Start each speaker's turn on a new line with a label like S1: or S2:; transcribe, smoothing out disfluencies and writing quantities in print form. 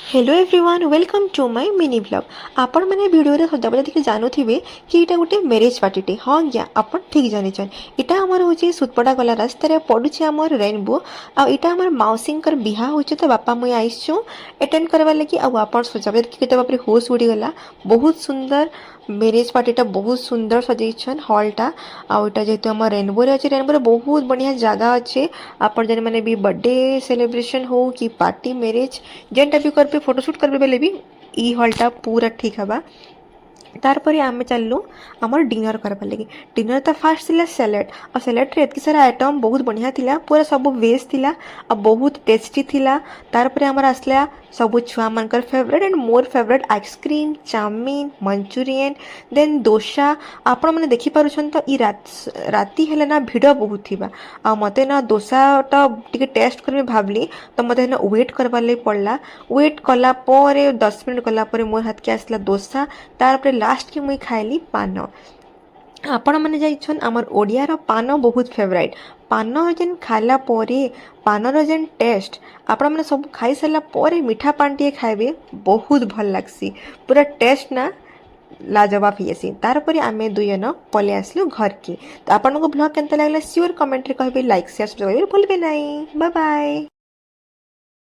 S1: Hello everyone welcome to my mini blog. आपण मैंने video सदाबले देखिए जानूथे कि यहाँ गोटे मैरेज पार्टी हाँ क्या आप ठीक जानी यहाँ आमर हूँ सुतपड़ा गला रास्तार पड़ुଛି आमर रेनबो आईटा आमर मौसी बिहा हो तो बापा मुई आईसु अटेंड करवा लगी आप सजाबले देखिए तो बापरे होश उड़ीगला। बहुत सुंदर मैरेज पार्टीटा बहुत सुंदर सजाइछन हॉलटा आउटा जेहेतु आम रेनबो अच्छे रेनबो बहुत बढ़िया जगह अच्छे आपन जन मैंने भी बर्थडे सेलिब्रेशन हो कि पार्टी मैरेज जेनटा भी करबे फोटोशूट करबे बेले भी ई हॉलटा पूरा ठीक हवा। तारपर आम चलू आमर डिनर करवा लगे। डिनर तो फास्ट थिला सैलेड और सैलेड रे एतकी सारा आइटम बहुत बढ़िया थिला पूरा सब वेज थिला और बहुत टेस्टी थिला। तारपर आमर आसला सब छुआ मानकर favourite and more favourite ice cream chow mein Manchurian then dosa आपण मैंने देखि पारुछन। तो ई राती हेले ना भिड़ बहुत थिबा आ मते ना डोसाटा टिके टेस्ट करबे भाबली तो मते ना वेट करवा ले पड़ला। वेट कला परे 10 मिनट कला परे मोर हाथ के आसला डोसा तारपर लास्ट के मुई खाइली पान। आपण मैंने जाइछन आमर ओडियार पान बहुत फेवरेट पान जेन खाला परे पानर जेन टेस्ट आपण मैंने सब खाई सारा परे मीठा पान टे खाइबे बहुत भल लागसी पूरा टेस्ट ना लाजवाब ही तारपर आम दुई जन पलि आसलु घर के। तो आपन को ब्लॉग केनता लागला श्योर कमेंट रे कहबे लाइक शेयर सब्सक्राइब भूलबे नहीं। Bye bye.